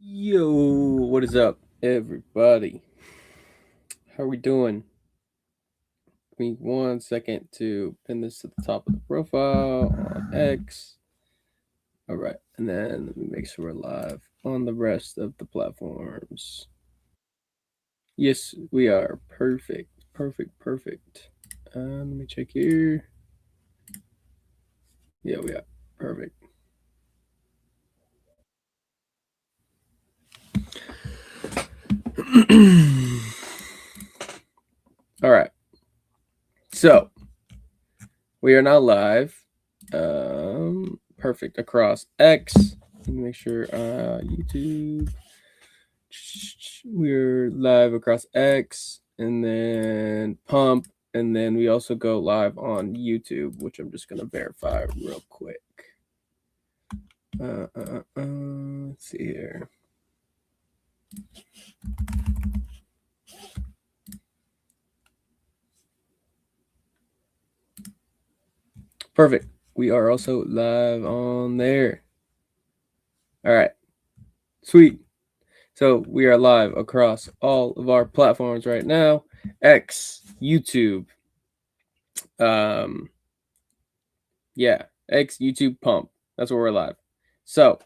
Yo, what is up, everybody? How are we doing? Give me 1 second to pin this to the top of the profile on X. All right, and then let me make sure we're live on the rest of the platforms. Yes, we are. Perfect. Let me check here. Yeah, we are. Perfect. All right. So we are now live. Perfect across X. Let me make sure YouTube. We're live across X and then Pump, and then we also go live on YouTube, which I'm just gonna verify real quick. Let's see here. Perfect. We are also live on there. All right. Sweet. So we are live across all of our platforms right now. X, YouTube. Yeah, X, YouTube, Pump. That's where we're live. So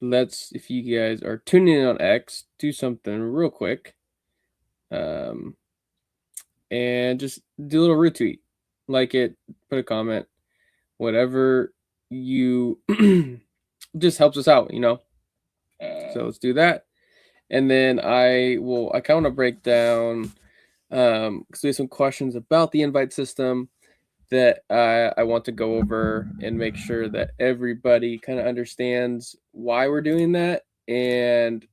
let's, if you guys are tuning in on X, do something real quick. And just do a little retweet, like it, put a comment, whatever you just helps us out, so let's do that. And then I kind of want to break down because we have some questions about the invite system that I want to go over and make sure that everybody kind of understands why we're doing that and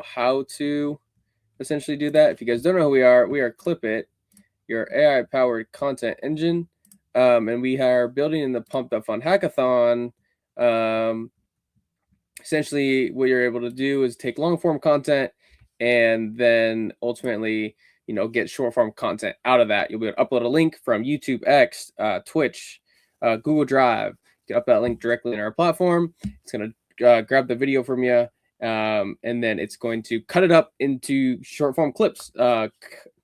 how to essentially do that. If you guys don't know who we are Clipit, your AI-powered content engine, and we are building in the Pumpfun Hackathon. Essentially, what you're able to do is take long-form content and then ultimately, get short-form content out of that. You'll be able to upload a link from YouTube, X, Twitch, Google Drive. You can upload that link directly in our platform. It's going to grab the video from you, and then it's going to cut it up into short-form clips,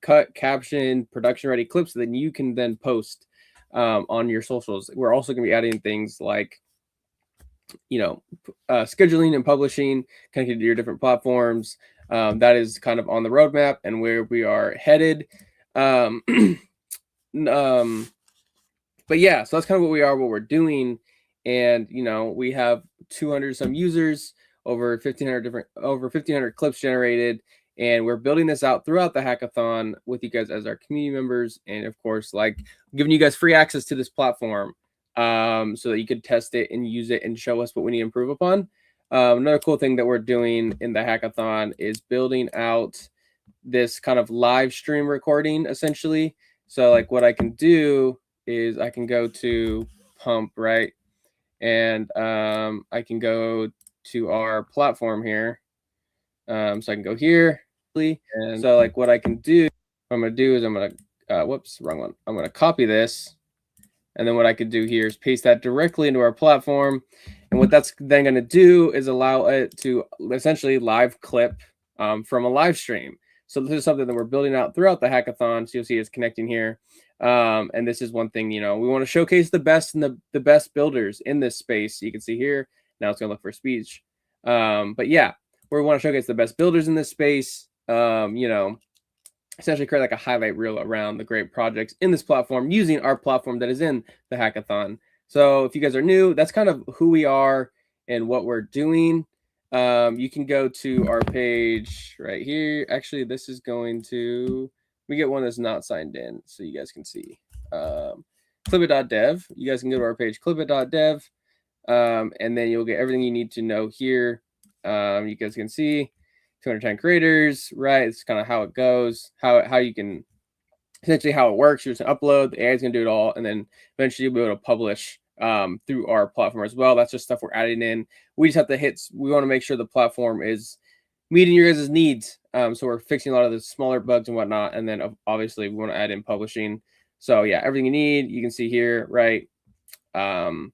cut, caption, production-ready clips that you can then post on your socials. We're also going to be adding things like scheduling and publishing connected to your different platforms. That is kind of on the roadmap and where we are headed. But yeah, so that's kind of what we're doing. And, we have 200 some users, over 1,500 clips generated. And we're building this out throughout the hackathon with you guys as our community members. And of course, giving you guys free access to this platform so that you could test it and use it and show us what we need to improve upon. Another cool thing that we're doing in the hackathon is building out this kind of live stream recording, essentially. So what I can do is I can go to Pump, right? And I can go to our platform here. So I can go here. And so what I can do, what I'm going to do is I'm going to, whoops, wrong one. I'm going to copy this. And then what I could do here is paste that directly into our platform. And what that's then going to do is allow it to essentially live clip from a live stream. So this is something that we're building out throughout the hackathon. So you'll see it's connecting here. And this is one thing, we want to showcase the best and the best builders in this space. You can see here, now it's going to look for speech. But yeah, we want to showcase the best builders in this space. Essentially create a highlight reel around the great projects in this platform using our platform that is in the hackathon. So if you guys are new, that's kind of who we are and what we're doing. You can go to our page right here. Actually, this is going to, we get one that's not signed in so you guys can see. Clipit.dev. You guys can go to our page, clipit.dev, and then you'll get everything you need to know here. You guys can see 210 creators, right? It's kind of how it goes, how you can, essentially how it works. You're just gonna upload, the AI is gonna do it all, and then eventually you'll be able to publish through our platform as well. That's just stuff we're adding in. We just have to we want to make sure the platform is meeting your guys' needs. So we're fixing a lot of the smaller bugs and whatnot, and then obviously we want to add in publishing. So yeah, everything you need, you can see here, right? Our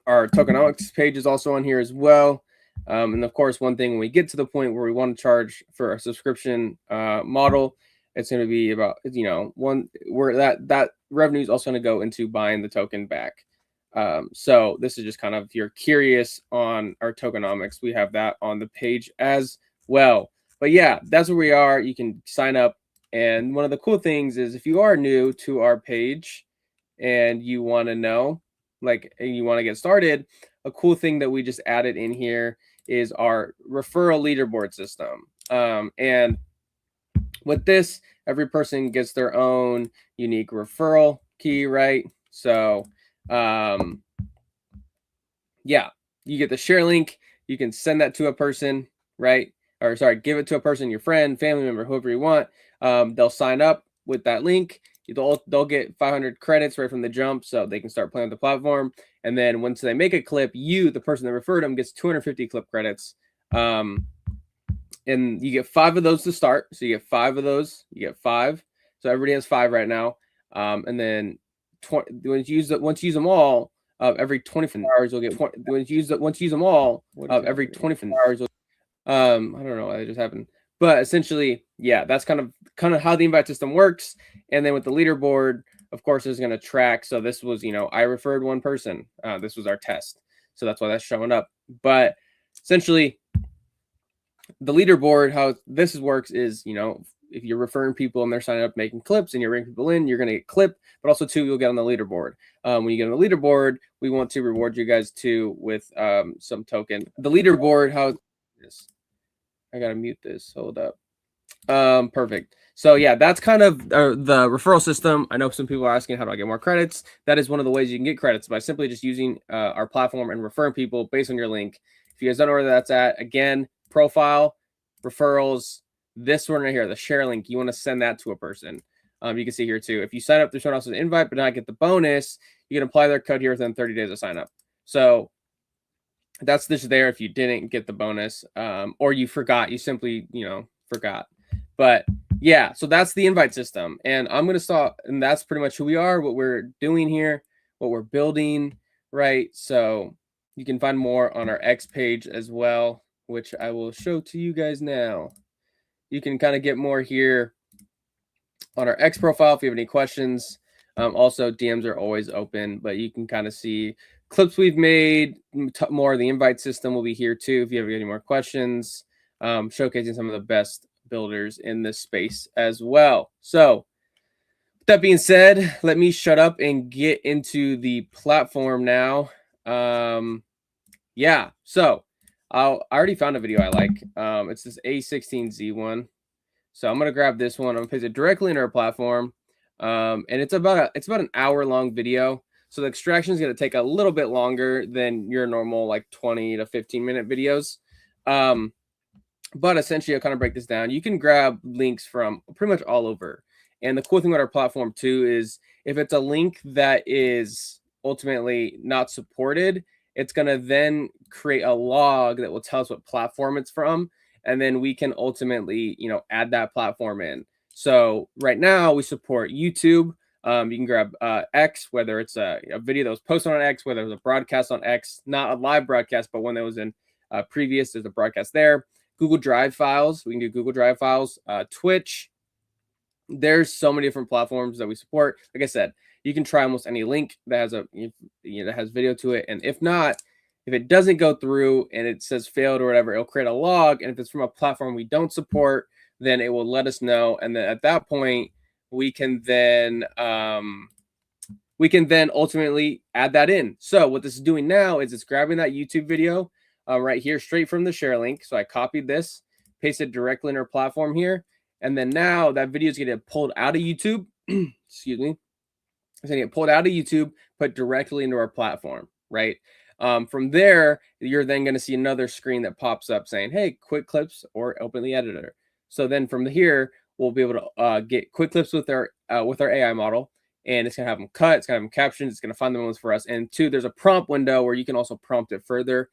tokenomics page is also on here as well. And of course, one thing when we get to the point where we want to charge for a subscription model, it's going to be about, you know, where that revenue is also going to go into buying the token back. So this is just kind of, if you're curious on our tokenomics, we have that on the page as well. But yeah, that's where we are. You can sign up. And one of the cool things is if you are new to our page and you want to know, like, and you want to get started, a cool thing that we just added in here is our referral leaderboard system. And with this, every person gets their own unique referral key, right? So, yeah, you get the share link. You can send that to a person, right? Or sorry, give it to a person, your friend, family member, whoever you want. They'll sign up with that link. They'll get 500 credits right from the jump, so they can start playing with the platform. And then once they make a clip, you, the person that referred them, gets 250 clip credits. And you get 5 of those to start. So you get 5 of those. You get 5. So everybody has 5 right now. And then once you use them all, every 24 hours you'll get once you use them all, every 24 hours. I don't know why that just happened, but essentially, yeah, that's kind of how the invite system works. And then with the leaderboard, of course, is going to track. So this was, you know, I referred one person. This was our test, so that's why that's showing up. But essentially, the leaderboard, how this works is, you know, if you're referring people and they're signing up making clips and you're bringing people in, you're going to get clip, but also too, you'll get on the leaderboard. When you get on the leaderboard, we want to reward you guys too with some token. The leaderboard, how this, I got to mute this. Hold up. Perfect. So yeah, that's kind of the referral system. I know some people are asking, how do I get more credits? That is one of the ways you can get credits, by simply just using our platform and referring people based on your link. If you guys don't know where that's at, again, profile, referrals, this one right here, the share link, you want to send that to a person. You can see here too. If you sign up through someone else's invite but not get the bonus, you can apply their code here within 30 days of sign up. So that's just there if you didn't get the bonus, or you forgot, you simply, you know, forgot. But yeah, so that's the invite system. And I'm going to stop. And that's pretty much who we are, what we're doing here, what we're building, right? So you can find more on our X page as well, which I will show to you guys now. You can kind of get more here on our X profile if you have any questions. Also, DMs are always open, but you can kind of see clips we've made. More of the invite system will be here too if you have any more questions, showcasing some of the best builders in this space as well. So with that being said, let me shut up and get into the platform now. Yeah, so I already found a video I like. It's this A16Z one. So I'm gonna grab this one. I'm gonna paste it directly into our platform, and it's about an hour-long video. So the extraction is gonna take a little bit longer than your normal like 20 to 15-minute videos. But essentially, I'll kind of break this down. You can grab links from pretty much all over. And the cool thing about our platform too is if it's a link that is ultimately not supported, it's gonna then create a log that will tell us what platform it's from. And then we can ultimately, you know, add that platform in. So right now we support YouTube. You can grab X, whether it's a video that was posted on X, whether it was a broadcast on X, not a live broadcast, but one that was in previous, there's a broadcast there. Google Drive files, we can do Google Drive files. Twitch, there's so many different platforms that we support. Like I said, you can try almost any link that has that has video to it, and if not, if it doesn't go through and it says failed or whatever, it'll create a log. And if it's from a platform we don't support, then it will let us know. And then at that point, we can then ultimately add that in. So what this is doing now is it's grabbing that YouTube video right here straight from the share link. So I copied this, pasted directly in our platform here. And then now that video is going to get pulled out of YouTube. Excuse me. It's going to get pulled out of YouTube, put directly into our platform, right? From there, you're then going to see another screen that pops up saying, hey, quick clips or open the editor. So then from here, we'll be able to get quick clips with our AI model, and it's going to have them cut, it's going to have them captions, it's going to find the ones for us. And two, there's a prompt window where you can also prompt it further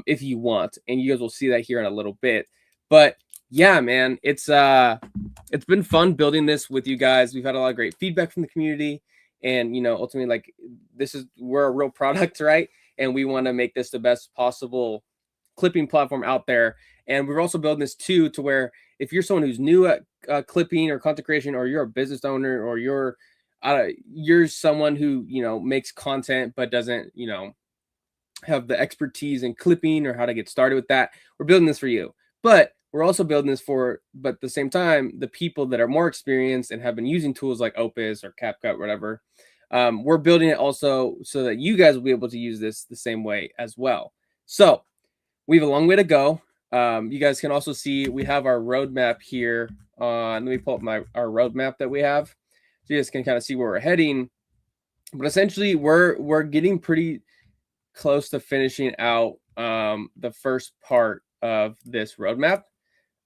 if you want. And you guys will see that here in a little bit. But yeah, man, it's been fun building this with you guys. We've had a lot of great feedback from the community. And, you know, ultimately, like, we're a real product, right? And we want to make this the best possible clipping platform out there. And we're also building this too, to where if you're someone who's new at clipping or content creation, or you're a business owner, or you're someone who, you know, makes content but doesn't, you know, have the expertise in clipping or how to get started with that, we're building this for you. But we're also building this for, but at the same time, the people that are more experienced and have been using tools like Opus or CapCut, whatever. We're building it also so that you guys will be able to use this the same way as well. So we have a long way to go. You guys can also see we have our roadmap here. Let me pull up our roadmap that we have, so you guys can kind of see where we're heading. But essentially, we're getting pretty close to finishing out the first part of this roadmap.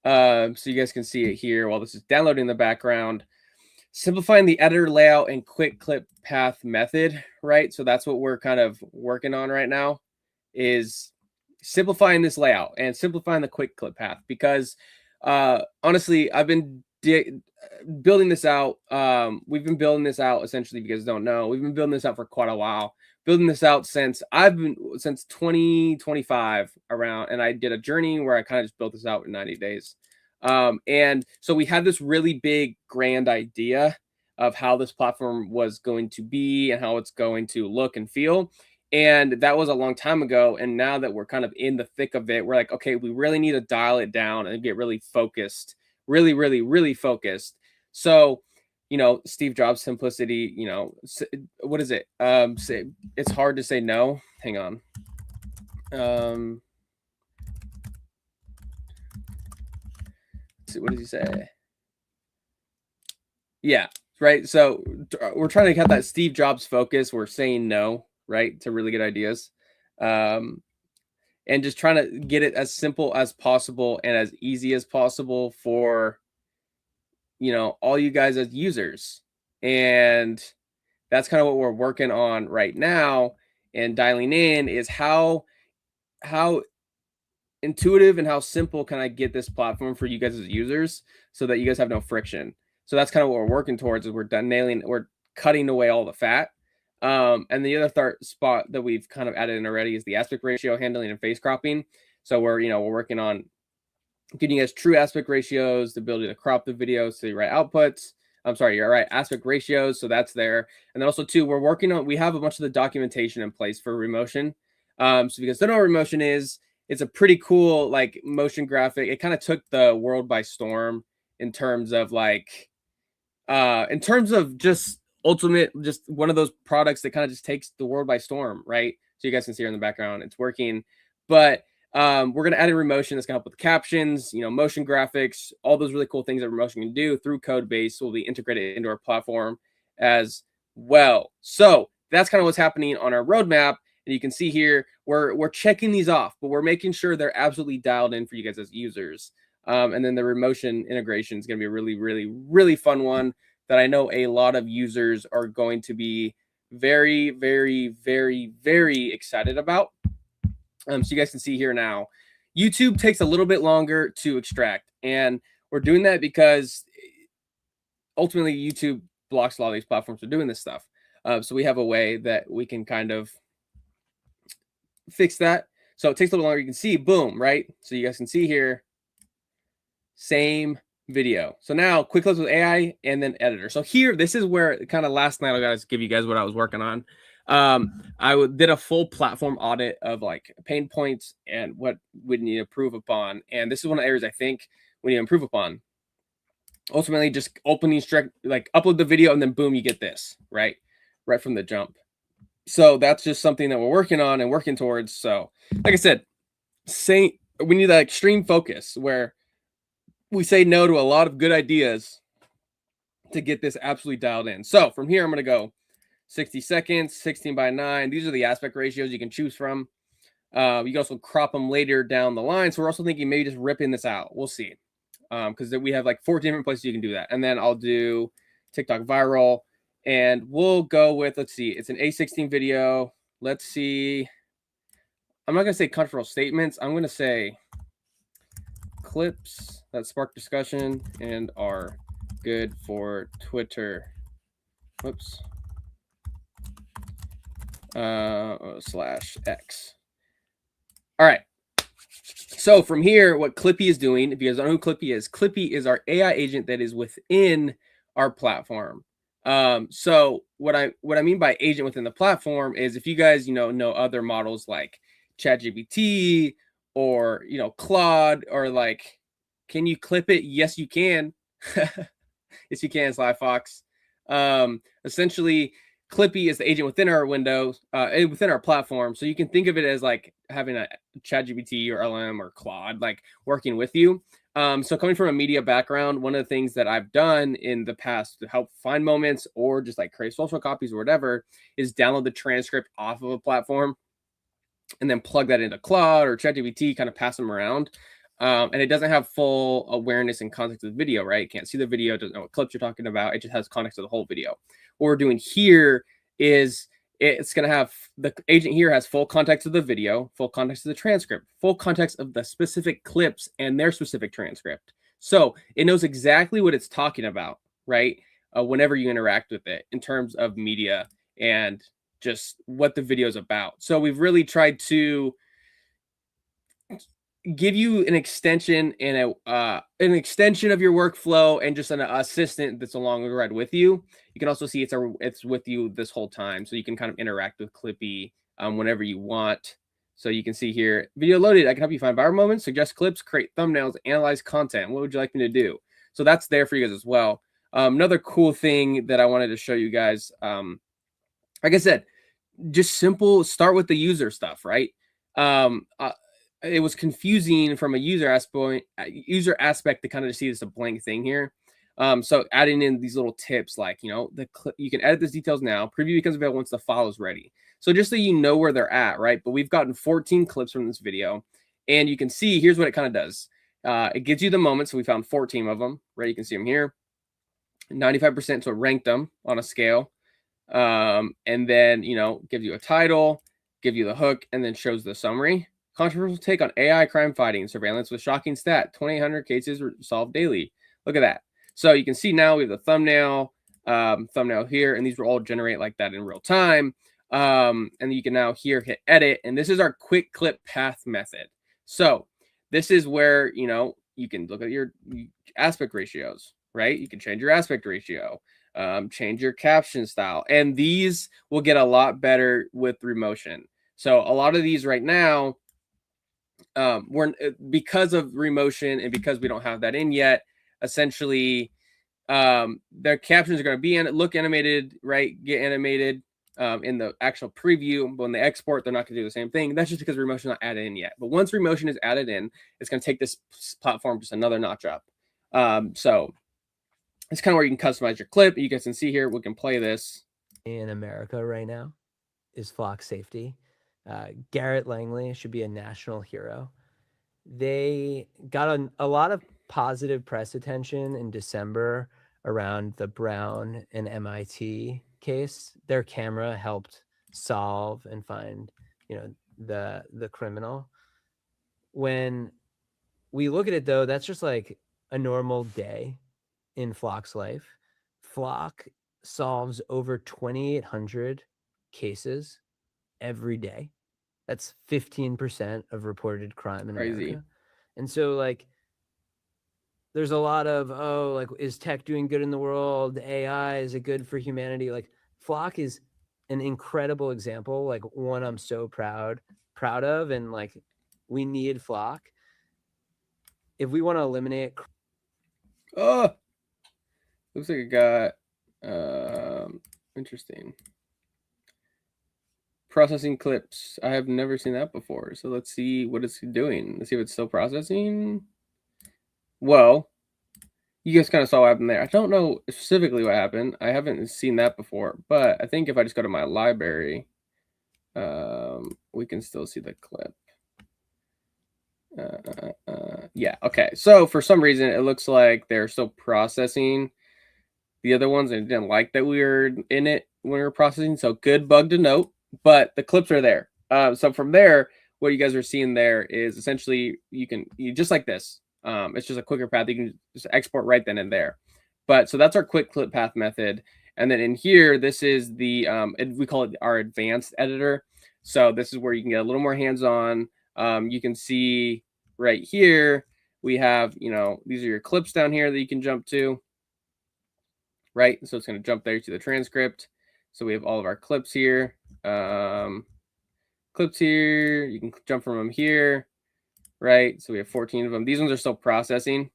So you guys can see it here while this is downloading in the background. Simplifying the editor layout and quick clip path method, right? So that's what we're kind of working on right now, is simplifying this layout and simplifying the quick clip path, because honestly, I've been building this out. We've been building this out, essentially, if you guys don't know, we've been building this out for quite a while. Building this out since 2025 around, and I did a journey where I kind of just built this out in 90 days. And so we had this really big grand idea of how this platform was going to be and how it's going to look and feel. And that was a long time ago. And now that we're kind of in the thick of it, we're like, okay, we really need to dial it down and get really focused, really, really, really focused. So, you know, Steve Jobs simplicity, you know, what is it? Say, it's hard to say no. Hang on. What does he say? Yeah, right. So we're trying to have that Steve Jobs focus. We're saying no, right, to really good ideas, and just trying to get it as simple as possible and as easy as possible for, you know, all you guys as users. And that's kind of what we're working on right now and dialing in, is how intuitive and how simple can I get this platform for you guys as users, so that you guys have no friction. So that's kind of what we're working towards, is we're cutting away all the fat. And the other spot that we've kind of added in already is the aspect ratio handling and face cropping. So we're working on getting you guys true aspect ratios, the ability to crop the videos to the right outputs. I'm sorry, you're right, aspect ratios. So that's there. And then also too, we have a bunch of the documentation in place for Remotion. So if you guys don't know what Remotion is, it's a pretty cool like motion graphic. It kind of took the world by storm in terms of just one of those products that kind of just takes the world by storm, right? So you guys can see here in the background, it's working. But we're going to add in Remotion that's going to help with captions, motion graphics, all those really cool things that Remotion can do through Codebase will be integrated into our platform as well. So that's kind of what's happening on our roadmap. And you can see here, we're checking these off, but we're making sure they're absolutely dialed in for you guys as users. And then the Remotion integration is going to be a really, really, really fun one that I know a lot of users are going to be very, very, very, very excited about. So you guys can see here now, YouTube takes a little bit longer to extract. And we're doing that because ultimately YouTube blocks a lot of these platforms from doing this stuff. So we have a way that we can kind of fix that. So it takes a little longer. You can see, boom, right? So you guys can see here, same video. So now quick clips with AI and then editor. So here, this is where kind of last night I got to give you guys what I was working on. I did a full platform audit of like pain points and what we need to improve upon. And this is one of the areas I think we need to improve upon. Ultimately, just upload the video and then boom, you get this, right from the jump. So that's just something that we're working on and working towards. So like I said, we need that extreme focus where we say no to a lot of good ideas to get this absolutely dialed in. So from here, I'm going to go 60 seconds, 16:9. These are the aspect ratios you can choose from. You can also crop them later down the line. So we're also thinking maybe just ripping this out. We'll see. Because we have like 14 different places you can do that. And then I'll do TikTok viral. And we'll go with, let's see, it's an A16 video. Let's see. I'm not going to say controversial statements. I'm going to say clips that spark discussion and are good for Twitter. Whoops. /X. All right. So from here, what Clippy is doing, if you guys don't know who Clippy is our AI agent that is within our platform. So what I mean by agent within the platform is if you guys know other models like ChatGPT or Claude or like, can you clip it? Yes, you can. Yes, you can, Sly Fox. Essentially, Clippy is the agent within our window, within our platform. So you can think of it as like having a ChatGPT or LM or Claude like working with you. So coming from a media background, one of the things that I've done in the past to help find moments or just like create social copies or whatever is download the transcript off of a platform and then plug that into Claude or ChatGPT, kind of pass them around. And it doesn't have full awareness and context of the video, right? It can't see the video, doesn't know what clips you're talking about. It just has context of the whole video. What we're doing here is it's going to have the agent here has full context of the video, full context of the transcript, full context of the specific clips and their specific transcript. So it knows exactly what it's talking about, right? Whenever you interact with it in terms of media and just what the video is about. So we've really tried to give you an extension and an extension of your workflow and just an assistant that's along the ride with you. You can also see it's with you this whole time, so you can kind of interact with Clippy whenever you want. So you can see here, video loaded. I can help you find viral moments, suggest clips, create thumbnails, analyze content. What would you like me to do? So that's there for you guys as well. Another cool thing that I wanted to show you guys, like I said, just simple. Start with the user stuff, right? It was confusing from a user aspect to kind of just see this a blank thing here. So adding in these little tips like, you can edit these details now. Preview becomes available once the file is ready. So just so you know where they're at, right? But we've gotten 14 clips from this video. And you can see, here's what it kind of does. It gives you the moments. So we found 14 of them, right? You can see them here. 95%, so it ranked them on a scale. And then, gives you a title, give you the hook, and then shows the summary. Controversial take on AI crime fighting surveillance with shocking stat. 2,800 cases solved daily. Look at that. So you can see now we have the thumbnail here, and these will all generate like that in real time. And you can now here hit edit, and this is our quick clip path method. So this is where, you can look at your aspect ratios, right? You can change your aspect ratio. Change your caption style, and these will get a lot better with Remotion. So a lot of these right now, we're because of Remotion and because we don't have that in yet, essentially their captions are going to be look animated, right? Get animated in the actual preview, but when they export, they're not going to do the same thing. That's just because Remotion is not added in yet. But once Remotion is added in, it's going to take this platform just another notch up. So it's kind of where you can customize your clip. You guys can see here, we can play this. In America right now is flock safety. Garrett Langley should be a national hero. They got a lot of positive press attention in December around the Brown and MIT case. Their camera helped solve and find, the criminal. When we look at it though, that's just like a normal day in Flock's life. Flock solves over 2,800 cases every day. That's 15% of reported crime in America. And so like there's a lot of, is tech doing good in the world? AI, is it good for humanity? Like Flock is an incredible example, like one I'm so proud of, and like we need Flock. If we want to eliminate looks like it got interesting. Processing clips. I have never seen that before. So let's see what it's doing. Let's see if it's still processing. Well, you guys kind of saw what happened there. I don't know specifically what happened. I haven't seen that before, but I think if I just go to my library, we can still see the clip. Yeah, okay. So for some reason, it looks like they're still processing the other ones and didn't like that we were in it when we were processing. So good bug to note, but the clips are there. So from there, what you guys are seeing there is essentially you just like this. It's just a quicker path. You can just export right then and there. But so that's our quick clip path method. And then in here, this is the, we call it our advanced editor. So this is where you can get a little more hands-on. You can see right here, we have, you know, these are your clips down here that you can jump to, right? So it's going to jump there to the transcript. So we have all of our clips here. Clips here, you can jump from them here, right? So we have 14 of them. These ones are still processing.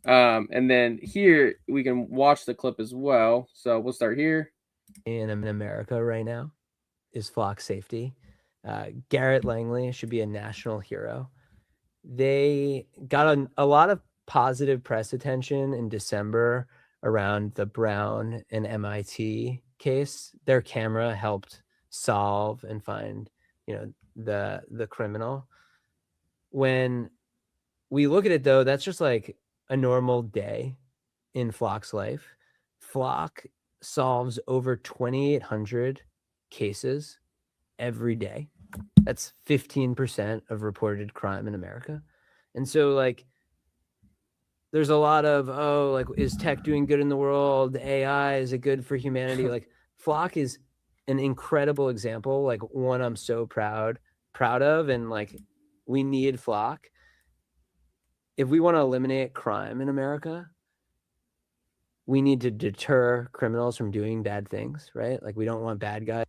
And then here we can watch the clip as well. So we'll start here. In America right now is flock safety. Garrett Langley should be a national hero. They got a lot of positive press attention in December around the Brown and MIT case. Their camera helped solve and find, you know, the criminal. When we look at it though, that's just like a normal day in Flock's life. Flock solves over 2,800 cases every day. That's 15% of reported crime in America. And so like there's a lot of, oh, like, is tech doing good in the world? AI, is it good for humanity? Like Flock is an incredible example, like one I'm so proud of. And like we need Flock. If we want to eliminate crime in America, we need to deter criminals from doing bad things, right? Like we don't want bad guys.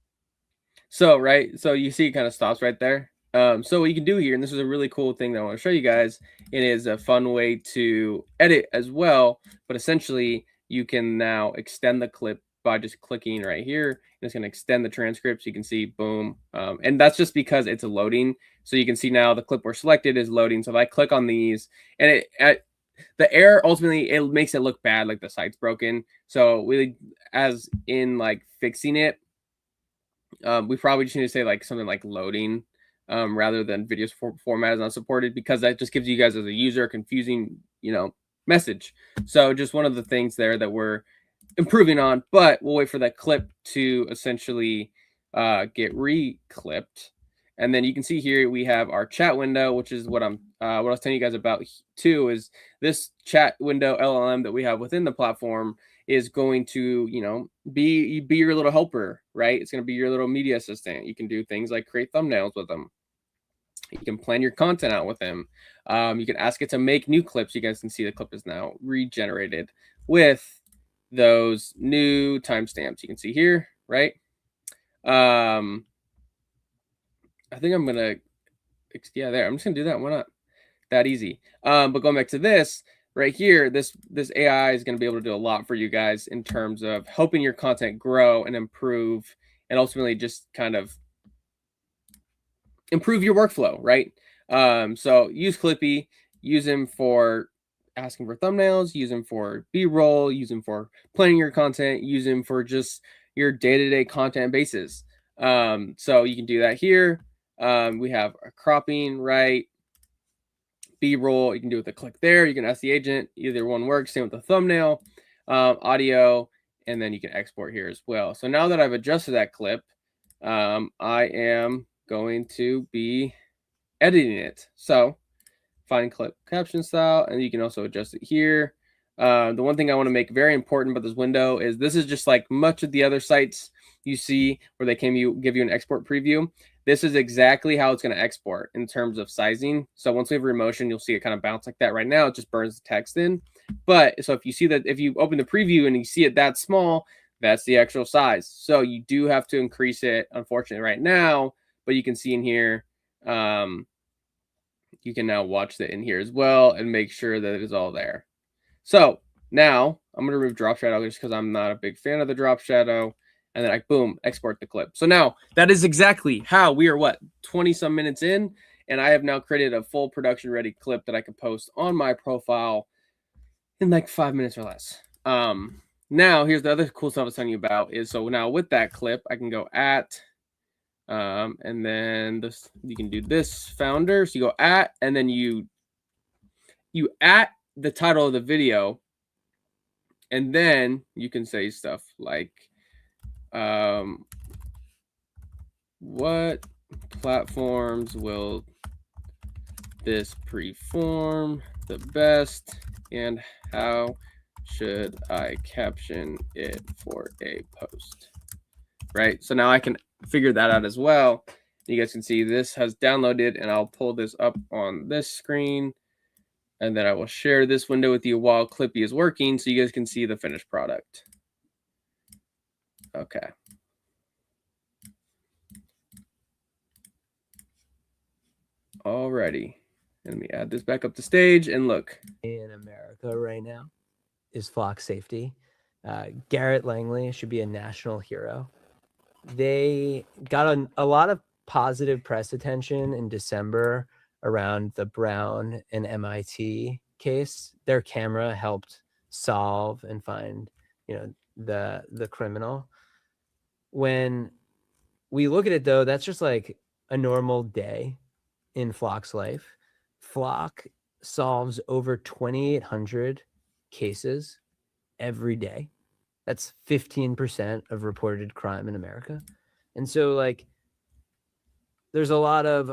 So, right. So you see it kind of stops right there. So what you can do here, and this is a really cool thing that I want to show you guys, it is a fun way to edit as well. But essentially, you can now extend the clip by just clicking right here. And it's going to extend the transcripts. You can see, boom. And that's just because it's loading. So you can see now the clip we're selected is loading. So if I click on these, and the error ultimately, it makes it look bad, like the site's broken. So we, as in like fixing it, we probably just need to say like something like loading rather than videos format is not supported, because that just gives you guys as a user a confusing, you know, message. So just one of the things there that we're improving on, but we'll wait for that clip to essentially get re-clipped. And then you can see here we have our chat window, which is what I was telling you guys about too, is this chat window LLM that we have within the platform is going to, you know, be your little helper, right? It's going to be your little media assistant. You can do things like create thumbnails with them. You can plan your content out with them. You can ask it to make new clips. You guys can see the clip is now regenerated with those new timestamps. You can see here, right? I think I'm gonna, yeah, there. I'm just gonna do that. Why not? That easy. But going back to this right here, this AI is going to be able to do a lot for you guys in terms of helping your content grow and improve, and ultimately just kind of improve your workflow, right? So use Clippy, use him for asking for thumbnails, use him for B-roll, use him for planning your content, use him for just your day-to-day content basis. So you can do that here. We have a cropping, right? B-roll, you can do with a click there. You can ask the agent, either one works. Same with the thumbnail, audio, and then you can export here as well. So now that I've adjusted that clip, I am going to be editing it. So find clip caption style, and you can also adjust it here. The one thing I want to make very important about this window is this is just like much of the other sites you see where they give you an export preview. This is exactly how it's going to export in terms of sizing. So once we have remotion, you'll see it kind of bounce like that. Right now, it just burns the text in. But so if you see that, if you open the preview and you see it that small, that's the actual size. So you do have to increase it, unfortunately, right now. But you can see in here, you can now watch it in here as well and make sure that it is all there. So now I'm going to remove drop shadow just because I'm not a big fan of the drop shadow. And then I, boom, export the clip. So now that is exactly how we are, 20 some minutes in. And I have now created a full production ready clip that I can post on my profile in like 5 minutes or less. Now here's the other cool stuff I was telling you about is, so now with that clip, I can go at, and then this, you can do this founder. So you go at, and then you at the title of the video, and then you can say stuff like, what platforms will this perform the best, and how should I caption it for a post? Right. So now I can figure that out as well. You guys can see this has downloaded, and I'll pull this up on this screen, and then I will share this window with you while Clippy is working so you guys can see the finished product. Okay. Alrighty. Let me add this back up to stage and look. In America right now is flock safety. Garrett Langley should be a national hero. They got a lot of positive press attention in December around the Brown and MIT case. Their camera helped solve and find, the criminal. When we look at it, though, that's just like a normal day in Flock's life. Flock solves over 2,800 cases every day. That's 15% of reported crime in America. And so, like, there's a lot of,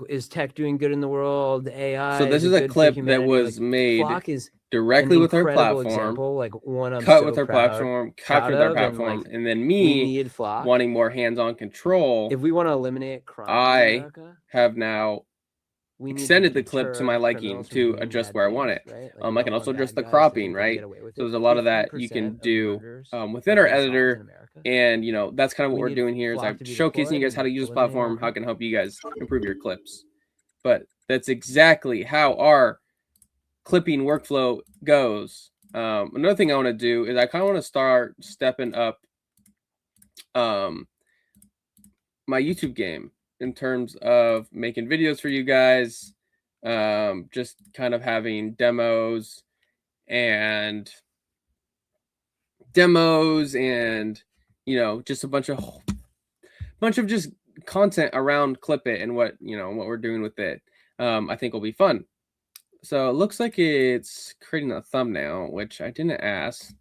is tech doing good in the world? AI. So this is a clip that was made Flock is directly with our platform, example, like one I'm cut so with our proud, platform, captured with our platform, and then me wanting more hands-on control. If we want to eliminate crime I in America, have now extended the clip to my liking to adjust where I want it. Right? I can also adjust the cropping, right? So there's a lot of that you can do within our editor. And, that's kind of what we're doing here is I'm showcasing you guys how to use this platform, how it can help you guys improve your clips. But that's exactly how our clipping workflow goes. Another thing I want to do is I kind of want to start stepping up my YouTube game in terms of making videos for you guys, just kind of having demos and just a bunch of just content around Clipit and what we're doing with it. I think will be fun. So it looks like it's creating a thumbnail, which I didn't ask.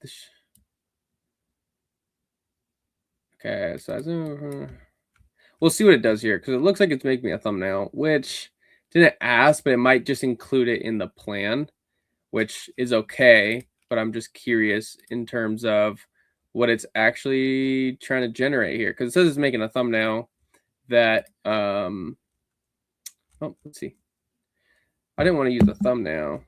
Okay, so we'll see what it does here, because it looks like it's making me a thumbnail, which didn't ask, but it might just include it in the plan, which is okay. But I'm just curious in terms of what it's actually trying to generate here, because it says it's making a thumbnail that let's see. I didn't want to use the thumbnail.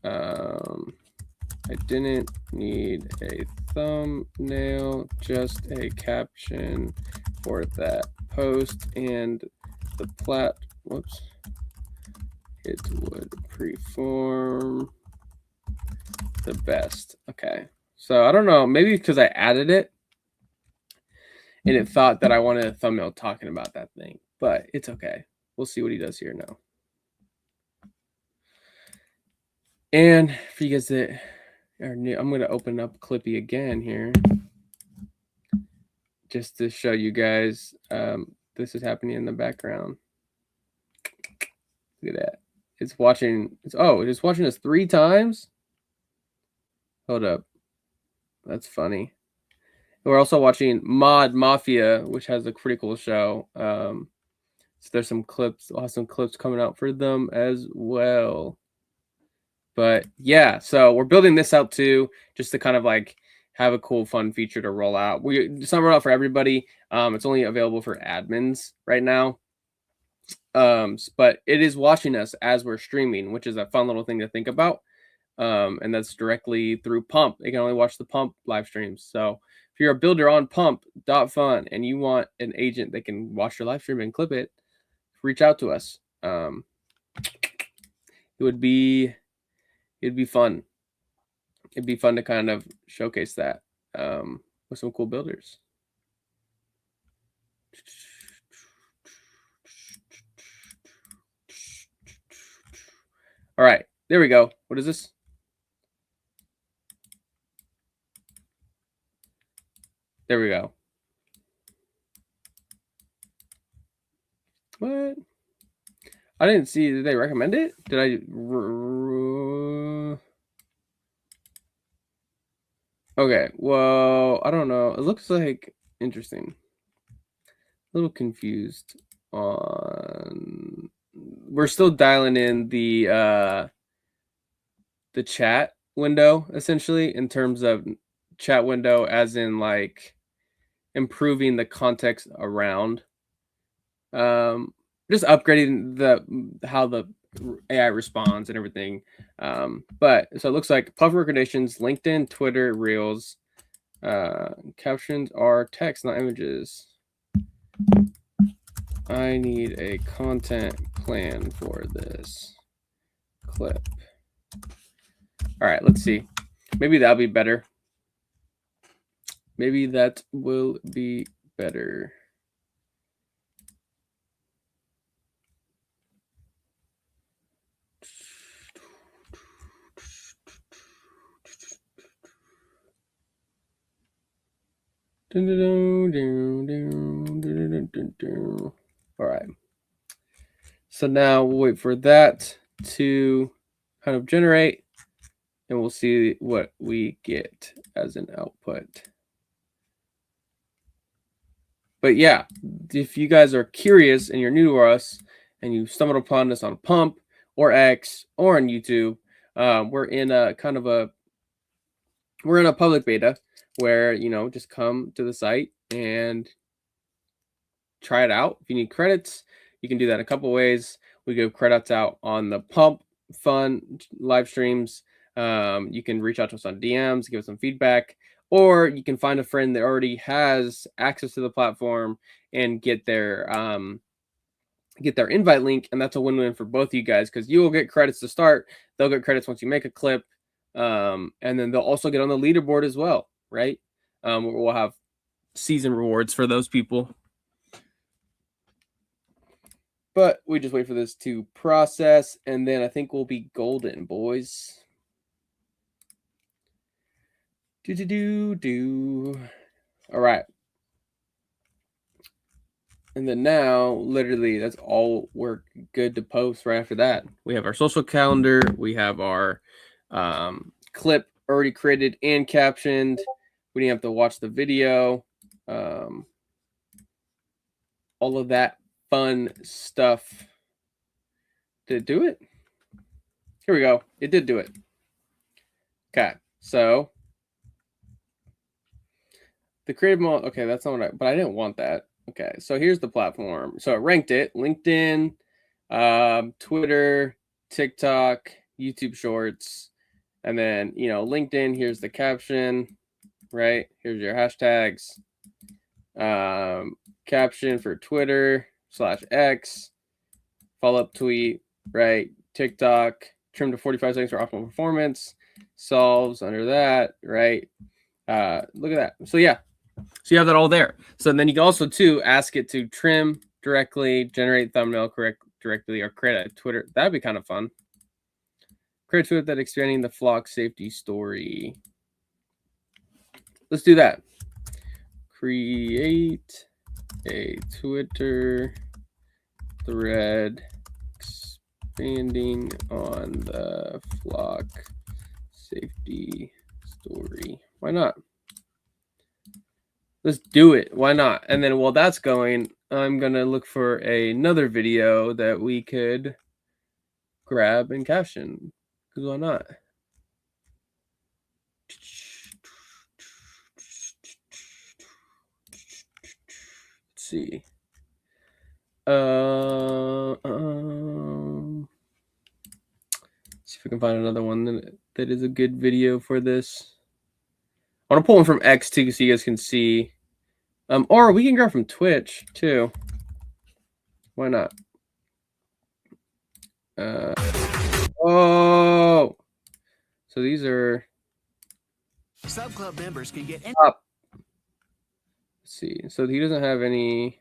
I didn't need a thumbnail, just a caption for that post and the it would perform the best. Okay, so I don't know, maybe because I added it and it thought that I wanted a thumbnail talking about that thing, but it's okay. We'll see what he does here now. And for you guys that are new, I'm going to open up Clippy again here just to show you guys this is happening in the background. Look at that. It's watching us 3 times. Hold up. That's funny. We're also watching Mod Mafia, which has a pretty cool show. So there's some clips, awesome clips coming out for them as well. But yeah, so we're building this out too, just to kind of like have a cool, fun feature to roll out. It's not roll out for everybody. It's only available for admins right now. But it is watching us as we're streaming, which is a fun little thing to think about. And that's directly through Pump. It can only watch the Pump live streams. So if you're a builder on Pump.fun and you want an agent that can watch your live stream and clip it, reach out to us. It'd be fun. It'd be fun to kind of showcase that with some cool builders. All right, there we go. What is this? There we go. What? I didn't see. Did they recommend it? Did I? Okay. Well, I don't know. It looks like interesting. A little confused on. We're still dialing in the chat window essentially in terms of chat window, as in like improving the context around just upgrading how the AI responds and everything. But so it looks like Puff recommendations, LinkedIn, Twitter, Reels. Captions are text, not images. I need a content plan for this clip. All right, let's see. Maybe that'll be better. Maybe that will be better. All right. So now we'll wait for that to kind of generate, and we'll see what we get as an output. But yeah, if you guys are curious and you're new to us and you stumbled upon us on Pump or X or on YouTube, we're in a public beta where, just come to the site and try it out. If you need credits, you can do that in a couple ways. We give credits out on the Pumpfun live streams. You can reach out to us on DMs, give us some feedback, or you can find a friend that already has access to the platform and get their invite link, and that's a win-win for both of you guys because you will get credits to start. They'll get credits once you make a clip, and then they'll also get on the leaderboard as well, right? We'll have season rewards for those people. But we just wait for this to process, and then I think we'll be golden, boys. All right. And then now, literally, that's all we're good to post right after that. We have our social calendar. We have our clip already created and captioned. We didn't have to watch the video. All of that fun stuff. Did it do it? Here we go. It did do it. Okay. So the creative mode. Okay, that's not what but I didn't want that. Okay, so here's the platform. So it ranked it: LinkedIn, Twitter, TikTok, YouTube Shorts, and then LinkedIn. Here's the caption, right? Here's your hashtags. Caption for Twitter /X, follow-up tweet, right? TikTok, trim to 45 seconds for optimal performance. Solves under that, right? Look at that. So yeah. So you have that all there. So then you can also too ask it to trim directly, generate thumbnail directly, or create a Twitter. That'd be kind of fun. Create a Twitter that expanding the flock safety story. Let's do that. Create a Twitter thread expanding on the flock safety story. Why not? Let's do it. Why not? And then while that's going, I'm going to look for another video that we could grab and caption. Because why not? Let's see. See if we can find another one that is a good video for this. I want to pull one from X too so you guys can see. Or we can grab from Twitch too. Why not? Oh, so these are Sub Club members can get up. Let's see. So he doesn't have any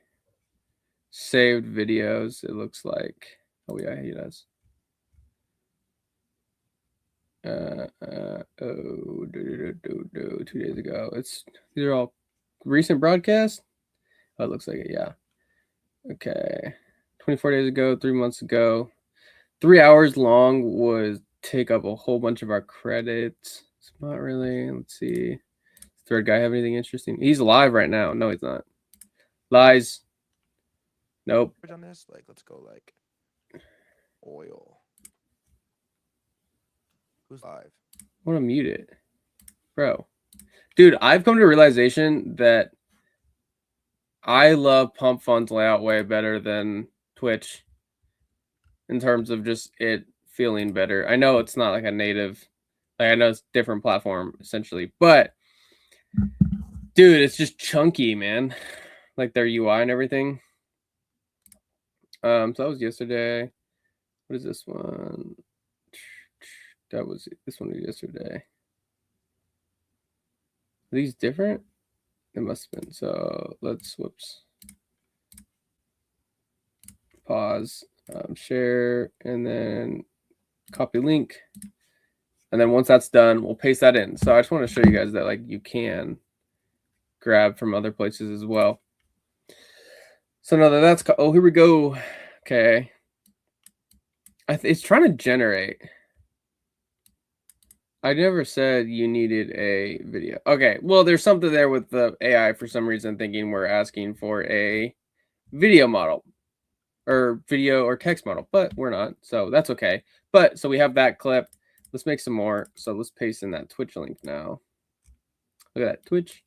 saved videos. It looks like. Oh yeah, he does. 2 days ago. These are all recent broadcasts. Oh, it looks like it. Yeah. Okay. 24 days ago, 3 months ago. 3 hours long would take up a whole bunch of our credits. It's not really. Let's see. Third guy have anything interesting? He's live right now. No, he's not. Lies. Nope. On this, like, let's go like oil. Who's live? I want to mute it, bro. Dude, I've come to a realization that I love Pumpfun's layout way better than Twitch in terms of just it feeling better. I know it's not like a native, like I know it's a different platform essentially, but dude, it's just chunky, man. Like their UI and everything. So that was yesterday. What is this one? That was this one was yesterday. Are these different? It must have been. So let's whoops. Pause, share, and then copy link. And then once that's done, we'll paste that in. So I just want to show you guys that like you can grab from other places as well. So now that that's oh, here we go. Okay. It's trying to generate. I never said you needed a video. Okay, well, there's something there with the AI for some reason thinking we're asking for a video model or video or text model, but we're not, so that's okay. But so we have that clip. Let's make some more. So let's paste in that Twitch link now. Look at that, Twitch,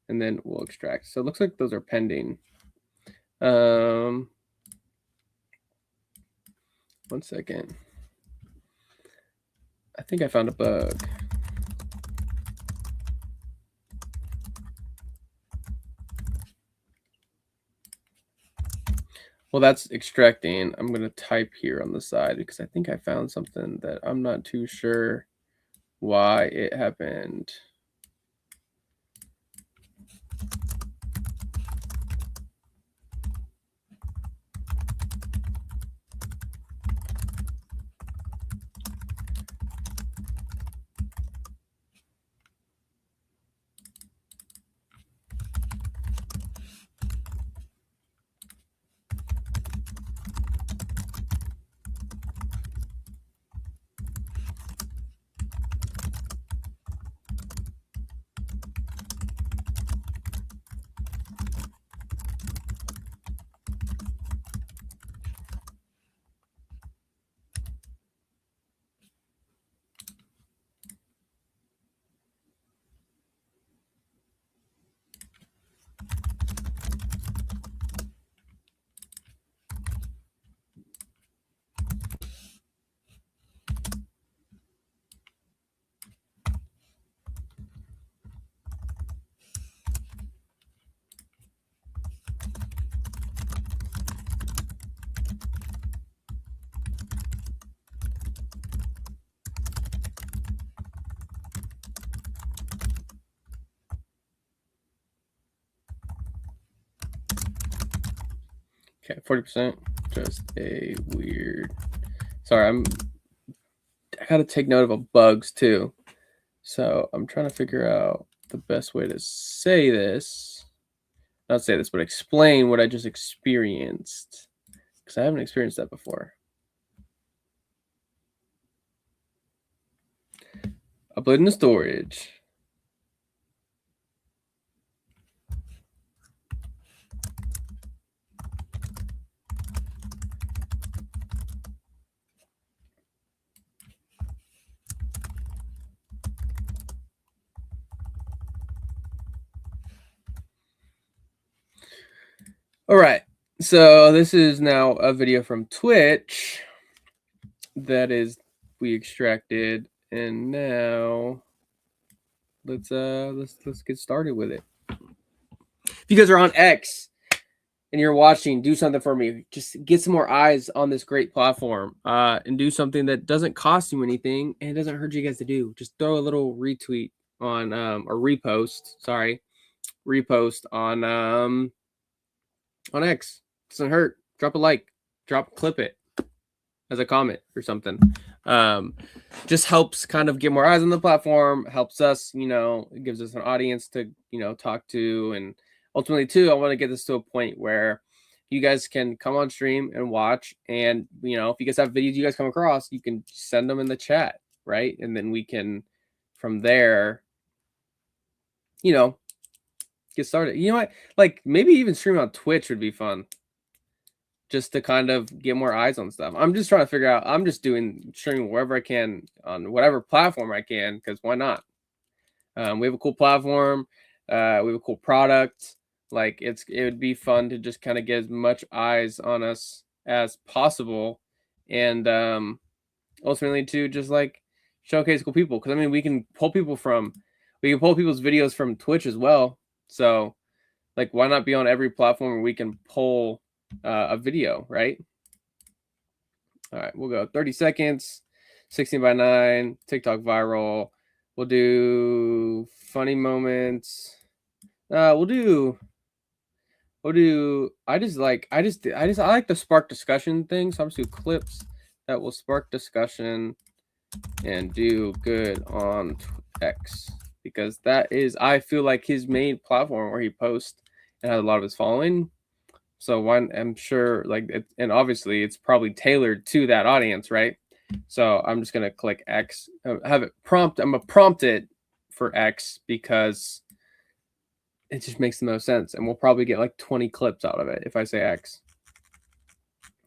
and then we'll extract. So it looks like those are pending. 1 second. I think I found a bug. Well, that's extracting. I'm going to type here on the side because I think I found something that I'm not too sure why it happened. Okay, 40%. Just a weird. Sorry, I gotta take note of bugs too. So I'm trying to figure out the best way to say this. Not say this, but explain what I just experienced. Because I haven't experienced that before. Upload into storage. All right, so this is now a video from Twitch that is we extracted, and now let's get started with it. If you guys are on X and you're watching, do something for me. Just get some more eyes on this great platform, and do something that doesn't cost you anything and it doesn't hurt you guys to do. Just throw a little retweet on or repost. Sorry, repost on X. Doesn't hurt. Drop a like. Clip it as a comment or something. Just helps kind of get more eyes on the platform. Helps us, it gives us an audience to talk to, and ultimately too, I want to get this to a point where you guys can come on stream and watch, and if you guys have videos you guys come across, you can send them in the chat, right? And then we can from there get started. You know what, like maybe even stream on Twitch would be fun, just to kind of get more eyes on stuff. I'm just trying to figure out, I'm just streaming wherever I can on whatever platform I can, because why not? We have a cool platform, we have a cool product, Like it would be fun to just kind of get as much eyes on us as possible, and ultimately to just like showcase cool people. Because I mean, we can pull people's videos from Twitch as well. So like, why not be on every platform where we can pull a video, right? All right, we'll go 30 seconds, 16:9, TikTok viral. We'll do funny moments. We'll do. I like the spark discussion thing. So I'm just do clips that will spark discussion and do good on X, because that is, I feel like, his main platform where he posts and has a lot of his following. So I'm sure, like, and obviously it's probably tailored to that audience, right? So I'm just gonna click X, have it prompt. I'm gonna prompt it for X because it just makes the most sense, and we'll probably get like 20 clips out of it if I say X.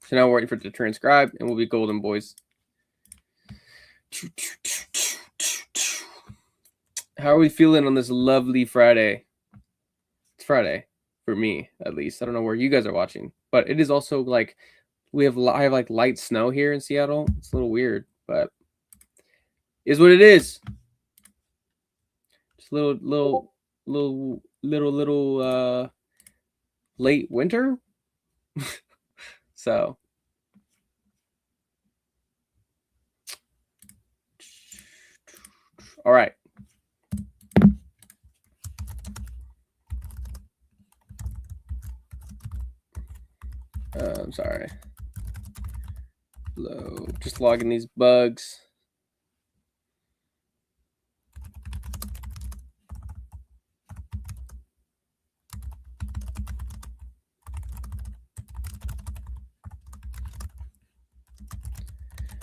So now we're waiting for it to transcribe, and we'll be golden, boys. How are we feeling on this lovely Friday? It's Friday for me, at least. I don't know where you guys are watching, but it is also like I have like light snow here in Seattle. It's a little weird, but is what it is. Just little late winter. So all right. I'm sorry. Just logging these bugs.